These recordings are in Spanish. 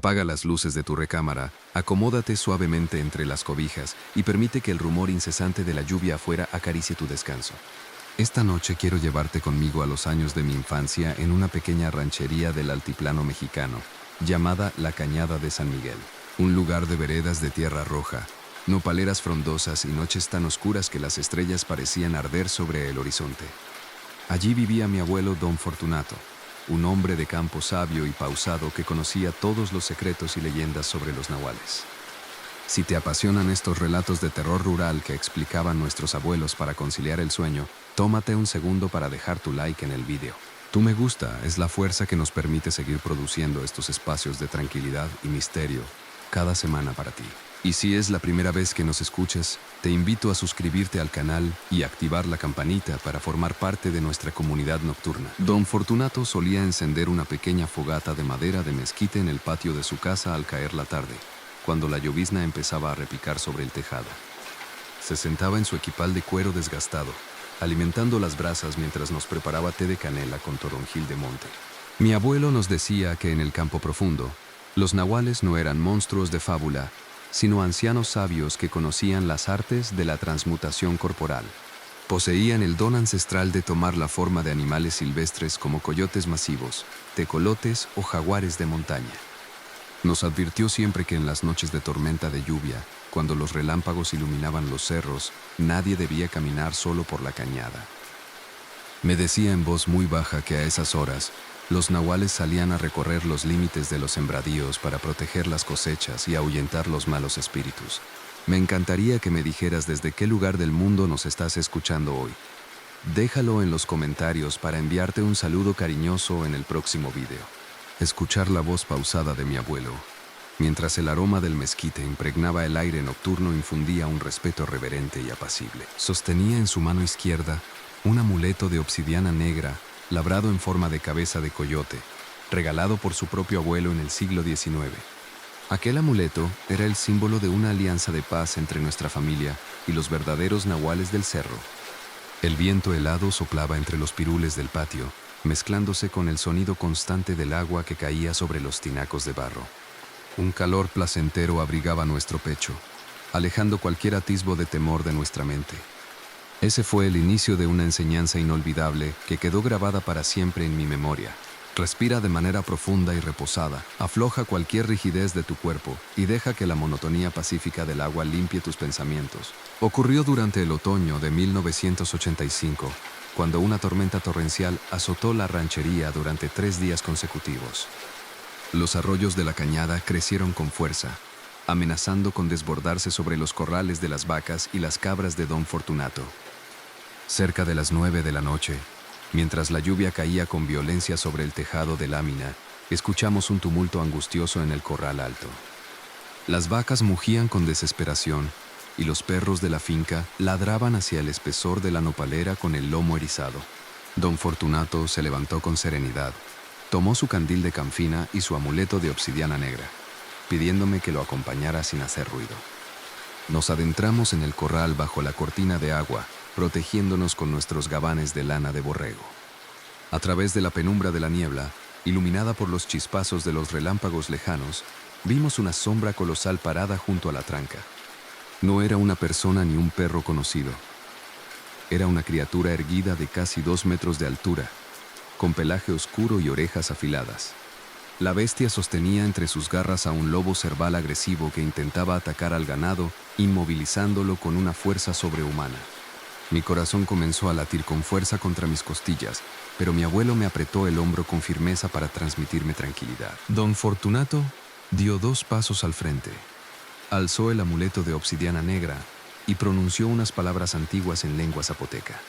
Apaga las luces de tu recámara, acomódate suavemente entre las cobijas y permite que el rumor incesante de la lluvia afuera acaricie tu descanso. Esta noche quiero llevarte conmigo a los años de mi infancia en una pequeña ranchería del altiplano mexicano, llamada La Cañada de San Miguel. Un lugar de veredas de tierra roja, nopaleras frondosas y noches tan oscuras que las estrellas parecían arder sobre el horizonte. Allí vivía mi abuelo Don Fortunato, un hombre de campo sabio y pausado que conocía todos los secretos y leyendas sobre los nahuales. Si te apasionan estos relatos de terror rural que explicaban nuestros abuelos para conciliar el sueño, tómate un segundo para dejar tu like en el vídeo. Tu me gusta es la fuerza que nos permite seguir produciendo estos espacios de tranquilidad y misterio cada semana para ti. Y si es la primera vez que nos escuchas, te invito a suscribirte al canal y activar la campanita para formar parte de nuestra comunidad nocturna. Don Fortunato solía encender una pequeña fogata de madera de mezquite en el patio de su casa al caer la tarde, cuando la llovizna empezaba a repicar sobre el tejado. Se sentaba en su equipal de cuero desgastado, alimentando las brasas mientras nos preparaba té de canela con toronjil de monte. Mi abuelo nos decía que en el campo profundo, los nahuales no eran monstruos de fábula, sino ancianos sabios que conocían las artes de la transmutación corporal. Poseían el don ancestral de tomar la forma de animales silvestres como coyotes masivos, tecolotes o jaguares de montaña. Nos advirtió siempre que en las noches de tormenta de lluvia, cuando los relámpagos iluminaban los cerros, nadie debía caminar solo por la cañada. Me decía en voz muy baja que a esas horas, los nahuales salían a recorrer los límites de los sembradíos para proteger las cosechas y ahuyentar los malos espíritus. Me encantaría que me dijeras desde qué lugar del mundo nos estás escuchando hoy. Déjalo en los comentarios para enviarte un saludo cariñoso en el próximo video. Escuchar la voz pausada de mi abuelo, mientras el aroma del mezquite impregnaba el aire nocturno, infundía un respeto reverente y apacible. Sostenía en su mano izquierda un amuleto de obsidiana negra labrado en forma de cabeza de coyote, regalado por su propio abuelo en el siglo XIX. Aquel amuleto era el símbolo de una alianza de paz entre nuestra familia y los verdaderos nahuales del cerro. El viento helado soplaba entre los pirules del patio, mezclándose con el sonido constante del agua que caía sobre los tinacos de barro. Un calor placentero abrigaba nuestro pecho, alejando cualquier atisbo de temor de nuestra mente. Ese fue el inicio de una enseñanza inolvidable que quedó grabada para siempre en mi memoria. Respira de manera profunda y reposada, afloja cualquier rigidez de tu cuerpo y deja que la monotonía pacífica del agua limpie tus pensamientos. Ocurrió durante el otoño de 1985, cuando una tormenta torrencial azotó la ranchería durante 3 días consecutivos. Los arroyos de la cañada crecieron con fuerza, amenazando con desbordarse sobre los corrales de las vacas y las cabras de Don Fortunato. Cerca de las 9 de la noche, mientras la lluvia caía con violencia sobre el tejado de lámina, escuchamos un tumulto angustioso en el corral alto. Las vacas mugían con desesperación y los perros de la finca ladraban hacia el espesor de la nopalera con el lomo erizado. Don Fortunato se levantó con serenidad, tomó su candil de camfina y su amuleto de obsidiana negra, pidiéndome que lo acompañara sin hacer ruido. Nos adentramos en el corral bajo la cortina de agua, protegiéndonos con nuestros gabanes de lana de borrego. A través de la penumbra de la niebla, iluminada por los chispazos de los relámpagos lejanos, vimos una sombra colosal parada junto a la tranca. No era una persona ni un perro conocido. Era una criatura erguida de casi 2 metros de altura, con pelaje oscuro y orejas afiladas. La bestia sostenía entre sus garras a un lobo cerval agresivo que intentaba atacar al ganado, inmovilizándolo con una fuerza sobrehumana. Mi corazón comenzó a latir con fuerza contra mis costillas, pero mi abuelo me apretó el hombro con firmeza para transmitirme tranquilidad. Don Fortunato dio 2 pasos al frente, alzó el amuleto de obsidiana negra y pronunció unas palabras antiguas en lengua zapoteca.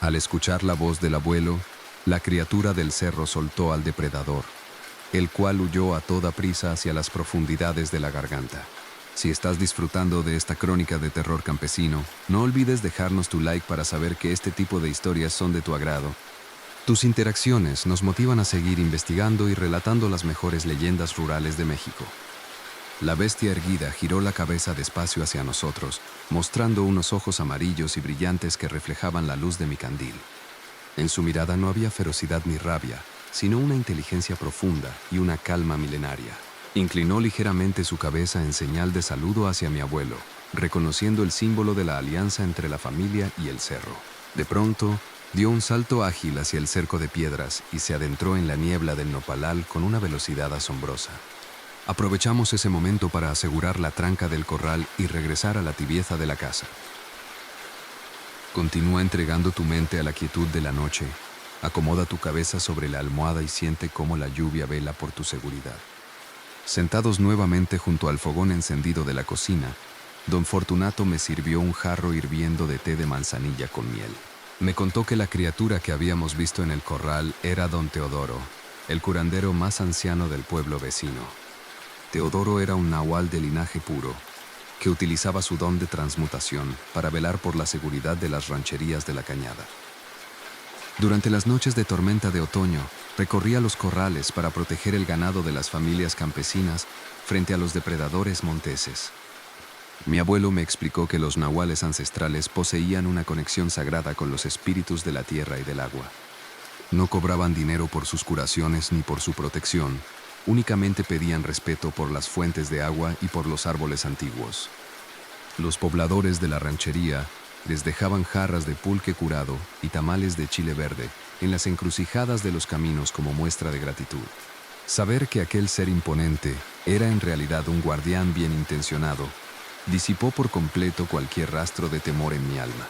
Al escuchar la voz del abuelo, la criatura del cerro soltó al depredador, el cual huyó a toda prisa hacia las profundidades de la garganta. Si estás disfrutando de esta crónica de terror campesino, no olvides dejarnos tu like para saber que este tipo de historias son de tu agrado. Tus interacciones nos motivan a seguir investigando y relatando las mejores leyendas rurales de México. La bestia erguida giró la cabeza despacio hacia nosotros, mostrando unos ojos amarillos y brillantes que reflejaban la luz de mi candil. En su mirada no había ferocidad ni rabia, sino una inteligencia profunda y una calma milenaria. Inclinó ligeramente su cabeza en señal de saludo hacia mi abuelo, reconociendo el símbolo de la alianza entre la familia y el cerro. De pronto, dio un salto ágil hacia el cerco de piedras y se adentró en la niebla del nopalal con una velocidad asombrosa. Aprovechamos ese momento para asegurar la tranca del corral y regresar a la tibieza de la casa. Continúa entregando tu mente a la quietud de la noche. Acomoda tu cabeza sobre la almohada y siente cómo la lluvia vela por tu seguridad. Sentados nuevamente junto al fogón encendido de la cocina, don Fortunato me sirvió un jarro hirviendo de té de manzanilla con miel. Me contó que la criatura que habíamos visto en el corral era don Teodoro, el curandero más anciano del pueblo vecino. Teodoro era un nahual de linaje puro, que utilizaba su don de transmutación para velar por la seguridad de las rancherías de la Cañada. Durante las noches de tormenta de otoño, recorría los corrales para proteger el ganado de las familias campesinas frente a los depredadores monteses. Mi abuelo me explicó que los nahuales ancestrales poseían una conexión sagrada con los espíritus de la tierra y del agua. No cobraban dinero por sus curaciones ni por su protección, únicamente pedían respeto por las fuentes de agua y por los árboles antiguos. Los pobladores de la ranchería les dejaban jarras de pulque curado y tamales de chile verde en las encrucijadas de los caminos como muestra de gratitud. Saber que aquel ser imponente era en realidad un guardián bien intencionado disipó por completo cualquier rastro de temor en mi alma.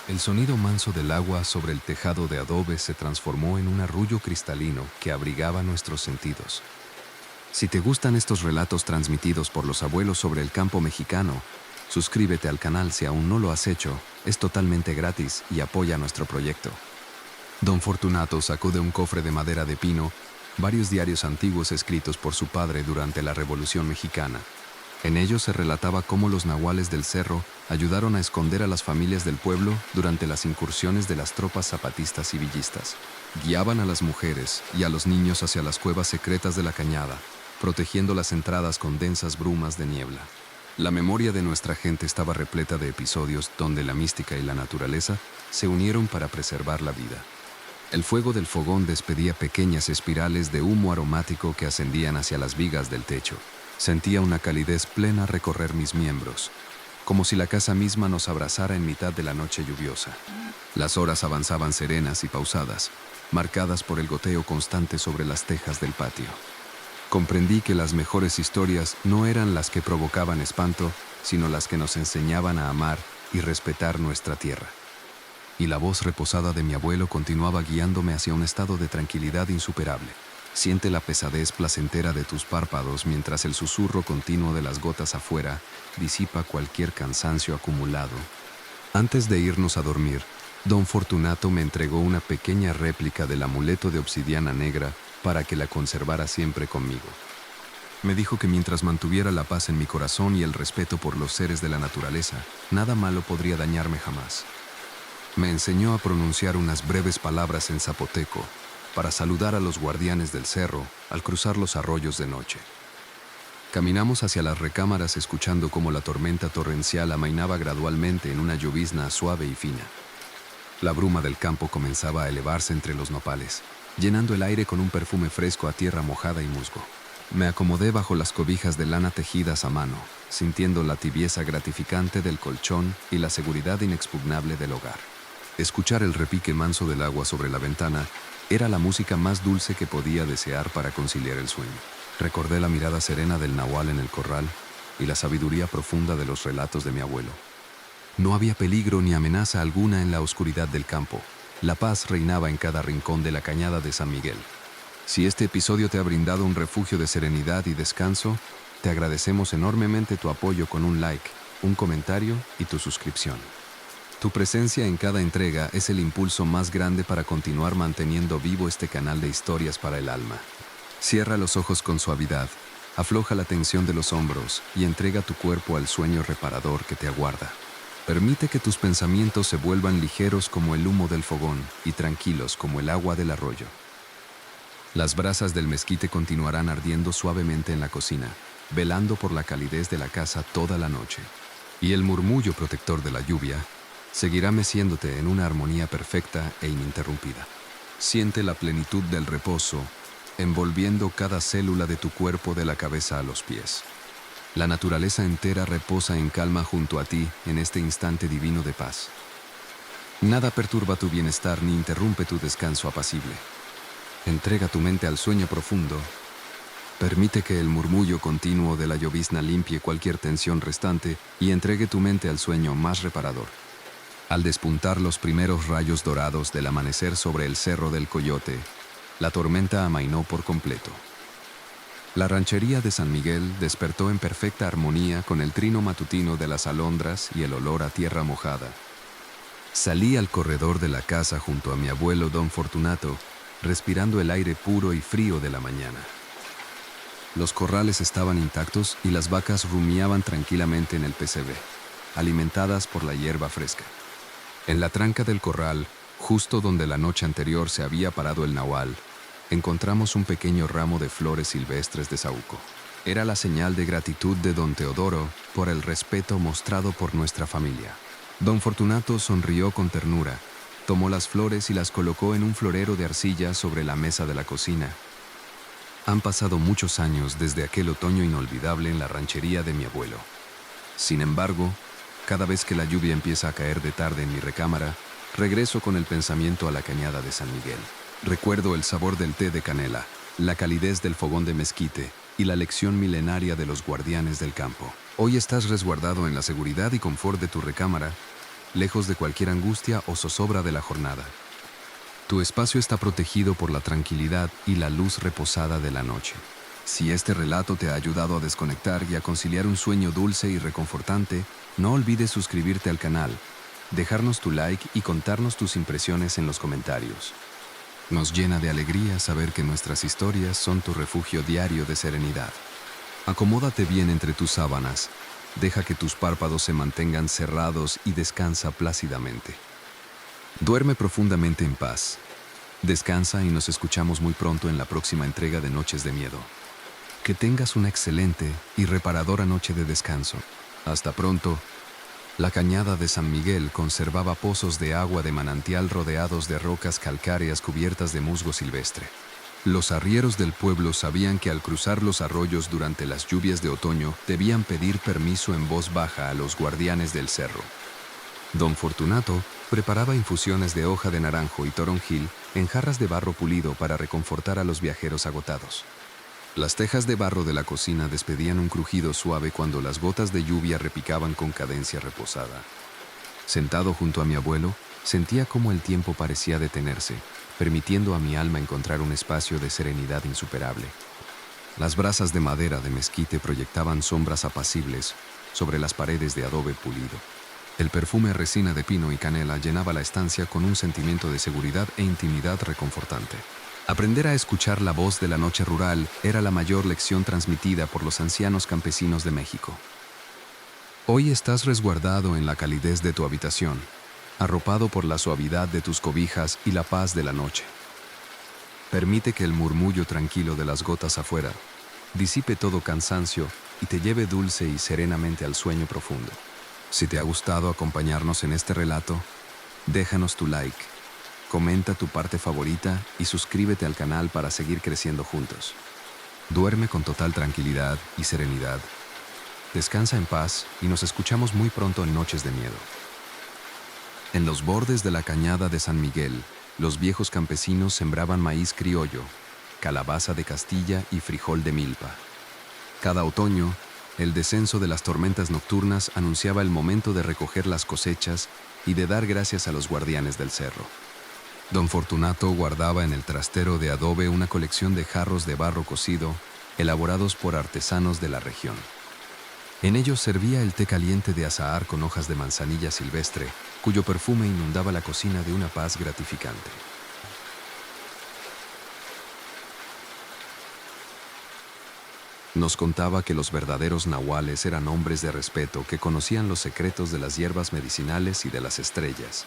El sonido manso del agua sobre el tejado de adobe se transformó en un arrullo cristalino que abrigaba nuestros sentidos. Si te gustan estos relatos transmitidos por los abuelos sobre el campo mexicano, suscríbete al canal si aún no lo has hecho, es totalmente gratis y apoya nuestro proyecto. Don Fortunato sacó de un cofre de madera de pino varios diarios antiguos escritos por su padre durante la Revolución Mexicana. En ellos se relataba cómo los nahuales del cerro ayudaron a esconder a las familias del pueblo durante las incursiones de las tropas zapatistas y villistas. Guiaban a las mujeres y a los niños hacia las cuevas secretas de la Cañada, protegiendo las entradas con densas brumas de niebla. La memoria de nuestra gente estaba repleta de episodios donde la mística y la naturaleza se unieron para preservar la vida. El fuego del fogón despedía pequeñas espirales de humo aromático que ascendían hacia las vigas del techo. Sentía una calidez plena recorrer mis miembros, como si la casa misma nos abrazara en mitad de la noche lluviosa. Las horas avanzaban serenas y pausadas, marcadas por el goteo constante sobre las tejas del patio. Comprendí que las mejores historias no eran las que provocaban espanto, sino las que nos enseñaban a amar y respetar nuestra tierra. Y la voz reposada de mi abuelo continuaba guiándome hacia un estado de tranquilidad insuperable. Siente la pesadez placentera de tus párpados mientras el susurro continuo de las gotas afuera disipa cualquier cansancio acumulado. Antes de irnos a dormir, don Fortunato me entregó una pequeña réplica del amuleto de obsidiana negra para que la conservara siempre conmigo. Me dijo que mientras mantuviera la paz en mi corazón y el respeto por los seres de la naturaleza, nada malo podría dañarme jamás. Me enseñó a pronunciar unas breves palabras en zapoteco para saludar a los guardianes del cerro al cruzar los arroyos de noche. Caminamos hacia las recámaras escuchando cómo la tormenta torrencial amainaba gradualmente en una llovizna suave y fina. La bruma del campo comenzaba a elevarse entre los nopales, llenando el aire con un perfume fresco a tierra mojada y musgo. Me acomodé bajo las cobijas de lana tejidas a mano, sintiendo la tibieza gratificante del colchón y la seguridad inexpugnable del hogar. Escuchar el repique manso del agua sobre la ventana era la música más dulce que podía desear para conciliar el sueño. Recordé la mirada serena del nahual en el corral y la sabiduría profunda de los relatos de mi abuelo. No había peligro ni amenaza alguna en la oscuridad del campo. La paz reinaba en cada rincón de la Cañada de San Miguel. Si este episodio te ha brindado un refugio de serenidad y descanso, te agradecemos enormemente tu apoyo con un like, un comentario y tu suscripción. Tu presencia en cada entrega es el impulso más grande para continuar manteniendo vivo este canal de historias para el alma. Cierra los ojos con suavidad, afloja la tensión de los hombros y entrega tu cuerpo al sueño reparador que te aguarda. Permite que tus pensamientos se vuelvan ligeros como el humo del fogón y tranquilos como el agua del arroyo. Las brasas del mezquite continuarán ardiendo suavemente en la cocina, velando por la calidez de la casa toda la noche. Y el murmullo protector de la lluvia seguirá meciéndote en una armonía perfecta e ininterrumpida. Siente la plenitud del reposo envolviendo cada célula de tu cuerpo de la cabeza a los pies. La naturaleza entera reposa en calma junto a ti en este instante divino de paz. Nada perturba tu bienestar ni interrumpe tu descanso apacible. Entrega tu mente al sueño profundo. Permite que el murmullo continuo de la llovizna limpie cualquier tensión restante y entregue tu mente al sueño más reparador. Al despuntar los primeros rayos dorados del amanecer sobre el Cerro del Coyote, la tormenta amainó por completo. La ranchería de San Miguel despertó en perfecta armonía con el trino matutino de las alondras y el olor a tierra mojada. Salí al corredor de la casa junto a mi abuelo don Fortunato, respirando el aire puro y frío de la mañana. Los corrales estaban intactos y las vacas rumiaban tranquilamente en el pesebre, alimentadas por la hierba fresca. En la tranca del corral, justo donde la noche anterior se había parado el nahual, encontramos un pequeño ramo de flores silvestres de saúco. Era la señal de gratitud de don Teodoro por el respeto mostrado por nuestra familia. Don Fortunato sonrió con ternura, tomó las flores y las colocó en un florero de arcilla sobre la mesa de la cocina. Han pasado muchos años desde aquel otoño inolvidable en la ranchería de mi abuelo. Sin embargo, cada vez que la lluvia empieza a caer de tarde en mi recámara, regreso con el pensamiento a la cañada de San Miguel. Recuerdo el sabor del té de canela, la calidez del fogón de mezquite y la lección milenaria de los guardianes del campo. Hoy estás resguardado en la seguridad y confort de tu recámara, lejos de cualquier angustia o zozobra de la jornada. Tu espacio está protegido por la tranquilidad y la luz reposada de la noche. Si este relato te ha ayudado a desconectar y a conciliar un sueño dulce y reconfortante, no olvides suscribirte al canal, dejarnos tu like y contarnos tus impresiones en los comentarios. Nos llena de alegría saber que nuestras historias son tu refugio diario de serenidad. Acomódate bien entre tus sábanas, deja que tus párpados se mantengan cerrados y descansa plácidamente. Duerme profundamente en paz. Descansa y nos escuchamos muy pronto en la próxima entrega de Noches de Miedo. Que tengas una excelente y reparadora noche de descanso. Hasta pronto. La cañada de San Miguel conservaba pozos de agua de manantial rodeados de rocas calcáreas cubiertas de musgo silvestre. Los arrieros del pueblo sabían que al cruzar los arroyos durante las lluvias de otoño debían pedir permiso en voz baja a los guardianes del cerro. Don Fortunato preparaba infusiones de hoja de naranjo y toronjil en jarras de barro pulido para reconfortar a los viajeros agotados. Las tejas de barro de la cocina despedían un crujido suave cuando las gotas de lluvia repicaban con cadencia reposada. Sentado junto a mi abuelo, sentía cómo el tiempo parecía detenerse, permitiendo a mi alma encontrar un espacio de serenidad insuperable. Las brasas de madera de mezquite proyectaban sombras apacibles sobre las paredes de adobe pulido. El perfume a resina de pino y canela llenaba la estancia con un sentimiento de seguridad e intimidad reconfortante. Aprender a escuchar la voz de la noche rural era la mayor lección transmitida por los ancianos campesinos de México. Hoy estás resguardado en la calidez de tu habitación, arropado por la suavidad de tus cobijas y la paz de la noche. Permite que el murmullo tranquilo de las gotas afuera disipe todo cansancio y te lleve dulce y serenamente al sueño profundo. Si te ha gustado acompañarnos en este relato, déjanos tu like, comenta tu parte favorita y suscríbete al canal para seguir creciendo juntos. Duerme con total tranquilidad y serenidad. Descansa en paz y nos escuchamos muy pronto en Noches de Miedo. En los bordes de la cañada de San Miguel, los viejos campesinos sembraban maíz criollo, calabaza de Castilla y frijol de milpa. Cada otoño, el descenso de las tormentas nocturnas anunciaba el momento de recoger las cosechas y de dar gracias a los guardianes del cerro. Don Fortunato guardaba en el trastero de adobe una colección de jarros de barro cocido, elaborados por artesanos de la región. En ellos servía el té caliente de azahar con hojas de manzanilla silvestre, cuyo perfume inundaba la cocina de una paz gratificante. Nos contaba que los verdaderos nahuales eran hombres de respeto que conocían los secretos de las hierbas medicinales y de las estrellas.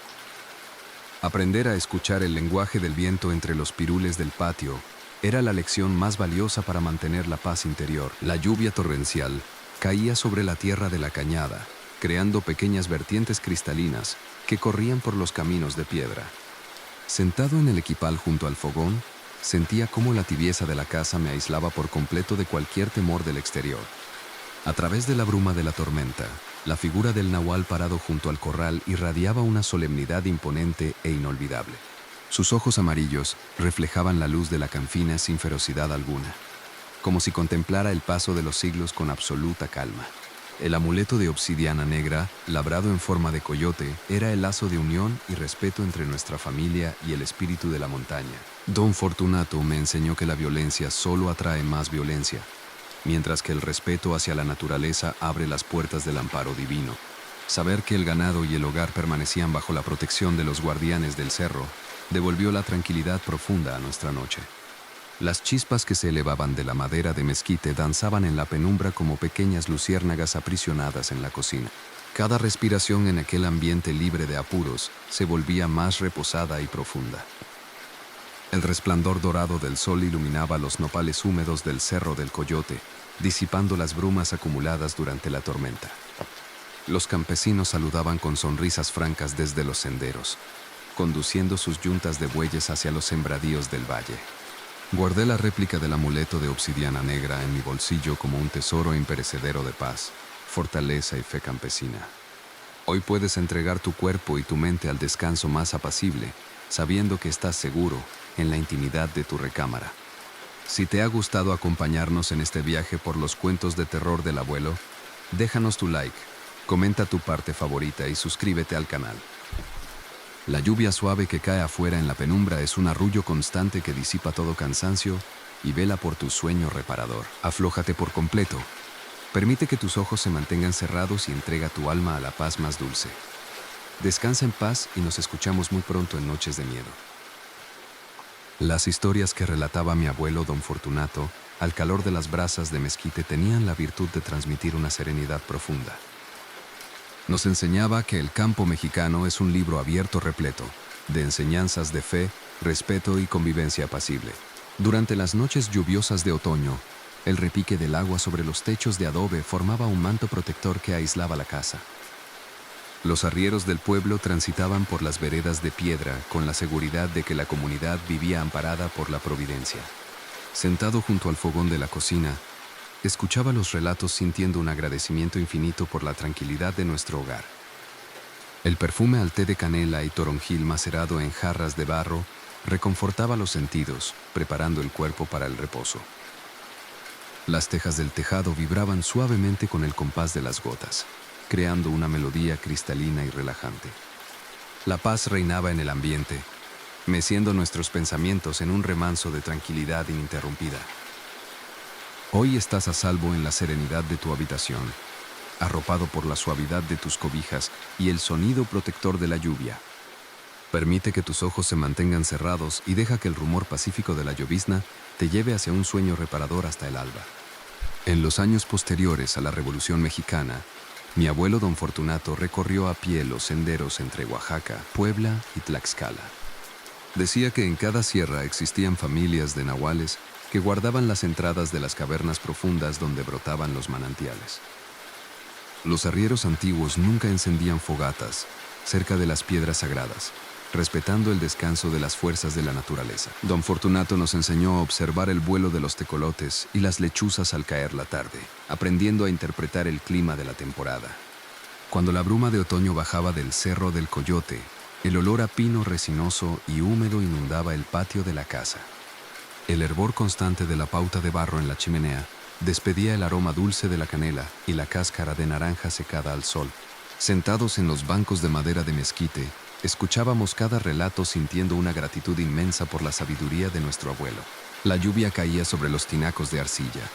Aprender a escuchar el lenguaje del viento entre los pirules del patio era la lección más valiosa para mantener la paz interior. La lluvia torrencial caía sobre la tierra de la cañada, creando pequeñas vertientes cristalinas que corrían por los caminos de piedra. Sentado en el equipal junto al fogón, sentía cómo la tibieza de la casa me aislaba por completo de cualquier temor del exterior. A través de la bruma de la tormenta, la figura del nahual parado junto al corral irradiaba una solemnidad imponente e inolvidable. Sus ojos amarillos reflejaban la luz de la campina sin ferocidad alguna, como si contemplara el paso de los siglos con absoluta calma. El amuleto de obsidiana negra, labrado en forma de coyote, era el lazo de unión y respeto entre nuestra familia y el espíritu de la montaña. Don Fortunato me enseñó que la violencia solo atrae más violencia, mientras que el respeto hacia la naturaleza abre las puertas del amparo divino. Saber que el ganado y el hogar permanecían bajo la protección de los guardianes del cerro devolvió la tranquilidad profunda a nuestra noche. Las chispas que se elevaban de la madera de mezquite danzaban en la penumbra como pequeñas luciérnagas aprisionadas en la cocina. Cada respiración en aquel ambiente libre de apuros se volvía más reposada y profunda. El resplandor dorado del sol iluminaba los nopales húmedos del Cerro del Coyote, disipando las brumas acumuladas durante la tormenta. Los campesinos saludaban con sonrisas francas desde los senderos, conduciendo sus yuntas de bueyes hacia los sembradíos del valle. Guardé la réplica del amuleto de obsidiana negra en mi bolsillo como un tesoro imperecedero de paz, fortaleza y fe campesina. Hoy puedes entregar tu cuerpo y tu mente al descanso más apacible, sabiendo que estás seguro en la intimidad de tu recámara. Si te ha gustado acompañarnos en este viaje por los cuentos de terror del abuelo, déjanos tu like, comenta tu parte favorita y suscríbete al canal. La lluvia suave que cae afuera en la penumbra es un arrullo constante que disipa todo cansancio y vela por tu sueño reparador. Aflójate por completo. Permite que tus ojos se mantengan cerrados y entrega tu alma a la paz más dulce. Descansa en paz y nos escuchamos muy pronto en Noches de Miedo. Las historias que relataba mi abuelo don Fortunato, al calor de las brasas de mezquite, tenían la virtud de transmitir una serenidad profunda. Nos enseñaba que el campo mexicano es un libro abierto repleto de enseñanzas de fe, respeto y convivencia apacible. Durante las noches lluviosas de otoño, el repique del agua sobre los techos de adobe formaba un manto protector que aislaba la casa. Los arrieros del pueblo transitaban por las veredas de piedra con la seguridad de que la comunidad vivía amparada por la providencia. Sentado junto al fogón de la cocina, escuchaba los relatos sintiendo un agradecimiento infinito por la tranquilidad de nuestro hogar. El perfume al té de canela y toronjil macerado en jarras de barro reconfortaba los sentidos, preparando el cuerpo para el reposo. Las tejas del tejado vibraban suavemente con el compás de las gotas, creando una melodía cristalina y relajante. La paz reinaba en el ambiente, meciendo nuestros pensamientos en un remanso de tranquilidad ininterrumpida. Hoy estás a salvo en la serenidad de tu habitación, arropado por la suavidad de tus cobijas y el sonido protector de la lluvia. Permite que tus ojos se mantengan cerrados y deja que el rumor pacífico de la llovizna te lleve hacia un sueño reparador hasta el alba. En los años posteriores a la Revolución Mexicana, mi abuelo don Fortunato recorrió a pie los senderos entre Oaxaca, Puebla y Tlaxcala. Decía que en cada sierra existían familias de nahuales que guardaban las entradas de las cavernas profundas donde brotaban los manantiales. Los arrieros antiguos nunca encendían fogatas cerca de las piedras sagradas, respetando el descanso de las fuerzas de la naturaleza. Don Fortunato nos enseñó a observar el vuelo de los tecolotes y las lechuzas al caer la tarde, aprendiendo a interpretar el clima de la temporada. Cuando la bruma de otoño bajaba del Cerro del Coyote, el olor a pino resinoso y húmedo inundaba el patio de la casa. El hervor constante de la pauta de barro en la chimenea despedía el aroma dulce de la canela y la cáscara de naranja secada al sol. Sentados en los bancos de madera de mezquite, escuchábamos cada relato sintiendo una gratitud inmensa por la sabiduría de nuestro abuelo. La lluvia caía sobre los tinacos de arcilla,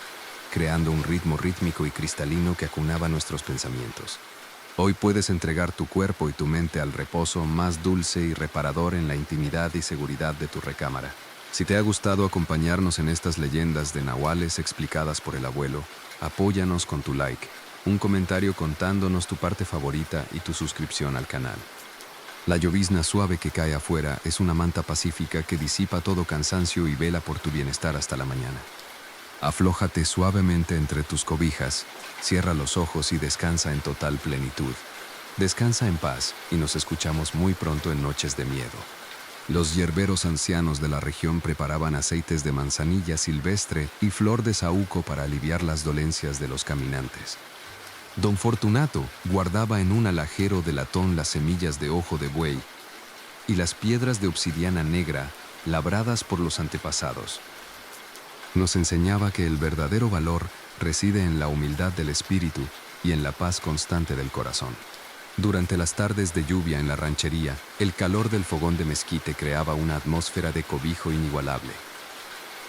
creando un ritmo rítmico y cristalino que acunaba nuestros pensamientos. Hoy puedes entregar tu cuerpo y tu mente al reposo más dulce y reparador en la intimidad y seguridad de tu recámara. Si te ha gustado acompañarnos en estas leyendas de nahuales explicadas por el abuelo, apóyanos con tu like, un comentario contándonos tu parte favorita y tu suscripción al canal. La llovizna suave que cae afuera es una manta pacífica que disipa todo cansancio y vela por tu bienestar hasta la mañana. Aflójate suavemente entre tus cobijas, cierra los ojos y descansa en total plenitud. Descansa en paz y nos escuchamos muy pronto en Noches de Miedo. Los hierberos ancianos de la región preparaban aceites de manzanilla silvestre y flor de saúco para aliviar las dolencias de los caminantes. Don Fortunato guardaba en un alajero de latón las semillas de ojo de buey y las piedras de obsidiana negra labradas por los antepasados. Nos enseñaba que el verdadero valor reside en la humildad del espíritu y en la paz constante del corazón. Durante las tardes de lluvia en la ranchería, el calor del fogón de mezquite creaba una atmósfera de cobijo inigualable.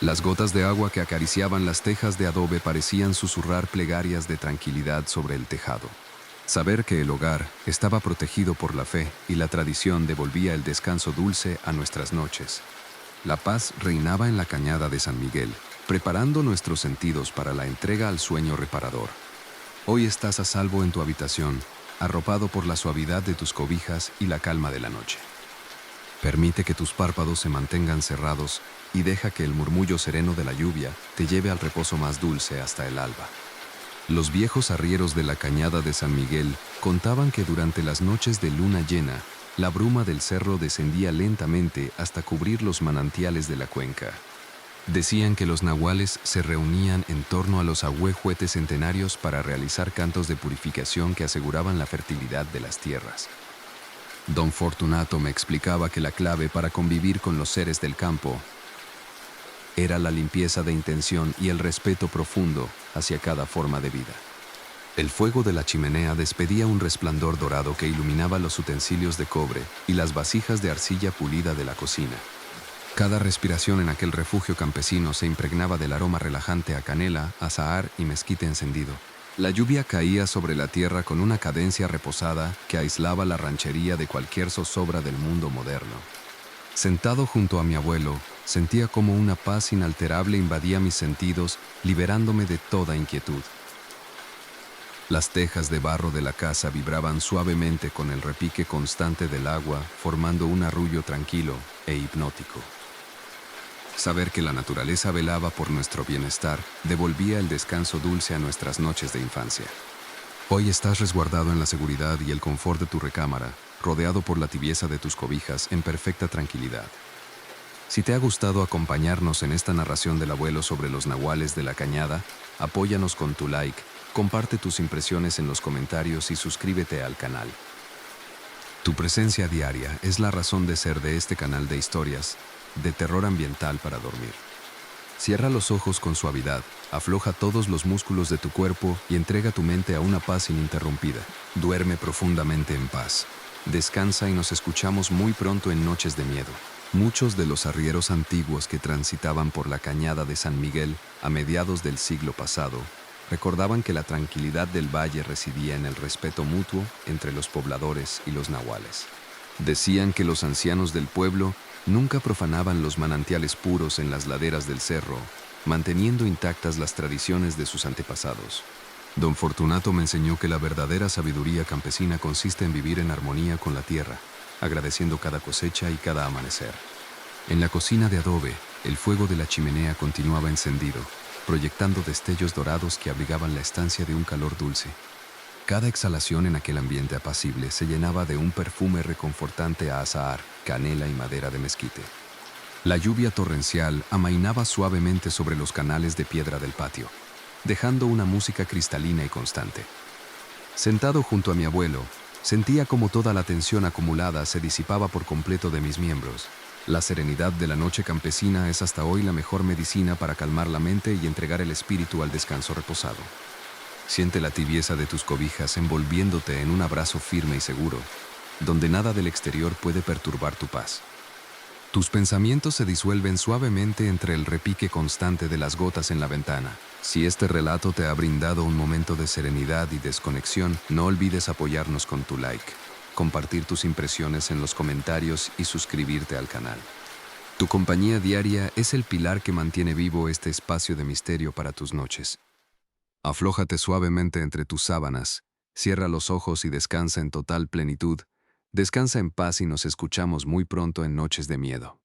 Las gotas de agua que acariciaban las tejas de adobe parecían susurrar plegarias de tranquilidad sobre el tejado. Saber que el hogar estaba protegido por la fe y la tradición devolvía el descanso dulce a nuestras noches. La paz reinaba en la cañada de San Miguel, preparando nuestros sentidos para la entrega al sueño reparador. Hoy estás a salvo en tu habitación, arropado por la suavidad de tus cobijas y la calma de la noche. Permite que tus párpados se mantengan cerrados y deja que el murmullo sereno de la lluvia te lleve al reposo más dulce hasta el alba. Los viejos arrieros de la cañada de San Miguel contaban que durante las noches de luna llena, la bruma del cerro descendía lentamente hasta cubrir los manantiales de la cuenca. Decían que los nahuales se reunían en torno a los ahuehuetes centenarios para realizar cantos de purificación que aseguraban la fertilidad de las tierras. Don Fortunato me explicaba que la clave para convivir con los seres del campo era la limpieza de intención y el respeto profundo hacia cada forma de vida. El fuego de la chimenea despedía un resplandor dorado que iluminaba los utensilios de cobre y las vasijas de arcilla pulida de la cocina. Cada respiración en aquel refugio campesino se impregnaba del aroma relajante a canela, azahar y mezquite encendido. La lluvia caía sobre la tierra con una cadencia reposada que aislaba la ranchería de cualquier zozobra del mundo moderno. Sentado junto a mi abuelo, sentía como una paz inalterable invadía mis sentidos, liberándome de toda inquietud. Las tejas de barro de la casa vibraban suavemente con el repique constante del agua, formando un arrullo tranquilo e hipnótico. Saber que la naturaleza velaba por nuestro bienestar devolvía el descanso dulce a nuestras noches de infancia. Hoy estás resguardado en la seguridad y el confort de tu recámara, rodeado por la tibieza de tus cobijas en perfecta tranquilidad. Si te ha gustado acompañarnos en esta narración del abuelo sobre los nahuales de la cañada, apóyanos con tu like, comparte tus impresiones en los comentarios y suscríbete al canal. Tu presencia diaria es la razón de ser de este canal de historias de terror ambiental para dormir. Cierra los ojos con suavidad, afloja todos los músculos de tu cuerpo y entrega tu mente a una paz ininterrumpida. Duerme profundamente en paz. Descansa y nos escuchamos muy pronto en Noches de Miedo. Muchos de los arrieros antiguos que transitaban por la cañada de San Miguel a mediados del siglo pasado recordaban que la tranquilidad del valle residía en el respeto mutuo entre los pobladores y los nahuales. Decían que los ancianos del pueblo nunca profanaban los manantiales puros en las laderas del cerro, manteniendo intactas las tradiciones de sus antepasados. Don Fortunato me enseñó que la verdadera sabiduría campesina consiste en vivir en armonía con la tierra, agradeciendo cada cosecha y cada amanecer. En la cocina de adobe, el fuego de la chimenea continuaba encendido, proyectando destellos dorados que abrigaban la estancia de un calor dulce. Cada exhalación en aquel ambiente apacible se llenaba de un perfume reconfortante a azahar, canela y madera de mezquite. La lluvia torrencial amainaba suavemente sobre los canales de piedra del patio, dejando una música cristalina y constante. Sentado junto a mi abuelo, sentía como toda la tensión acumulada se disipaba por completo de mis miembros. La serenidad de la noche campesina es hasta hoy la mejor medicina para calmar la mente y entregar el espíritu al descanso reposado. Siente la tibieza de tus cobijas envolviéndote en un abrazo firme y seguro, donde nada del exterior puede perturbar tu paz. Tus pensamientos se disuelven suavemente entre el repique constante de las gotas en la ventana. Si este relato te ha brindado un momento de serenidad y desconexión, no olvides apoyarnos con tu like, compartir tus impresiones en los comentarios y suscribirte al canal. Tu compañía diaria es el pilar que mantiene vivo este espacio de misterio para tus noches. Aflójate suavemente entre tus sábanas, cierra los ojos y descansa en total plenitud. Descansa en paz y nos escuchamos muy pronto en Noches de Miedo.